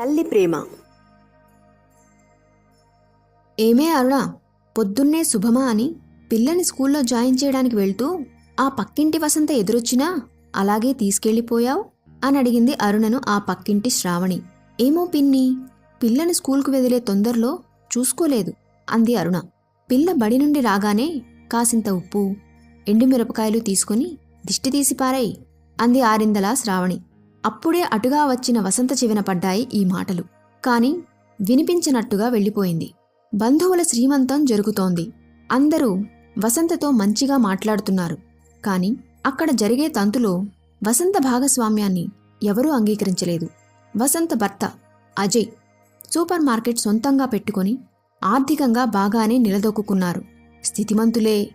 తల్లి ప్రేమ. ఏమే అరుణ, పొద్దున్నే శుభమా అని పిల్లని స్కూల్లో జాయిన్ చేయడానికి వెళ్తూ ఆ పక్కింటి వసంత ఎదురొచ్చినా అలాగే తీసుకెళ్ళిపోయావు అని అడిగింది అరుణను ఆ పక్కింటి శ్రావణి. ఏమో పిన్ని, పిల్లని స్కూల్కు వెదిలే తొందరలో చూసుకోలేదు అంది అరుణ. పిల్ల బడి నుండి రాగానే కాసింత ఉప్పు, ఎండుమిరపకాయలు తీసుకుని దిష్టి తీసి పారాయి అంది ఆరిందలా శ్రావణి. అప్పుడే అటుగా వచ్చిన వసంత చెవిన పడ్డాయి ఈ మాటలు. కాని వినిపించినట్టుగా వెళ్ళిపోయింది. బంధువుల శ్రీమంతం జరుగుతోంది. అందరూ వసంతతో మంచిగా మాట్లాడుతున్నారు. కాని అక్కడ జరిగే తంతులో వసంత భాగస్వామ్యాన్ని ఎవరూ అంగీకరించలేదు. వసంత భర్త అజయ్ సూపర్ మార్కెట్ సొంతంగా పెట్టుకుని ఆర్థికంగా బాగానే నిలదొక్కున్నారు. స్థితిమంతులే.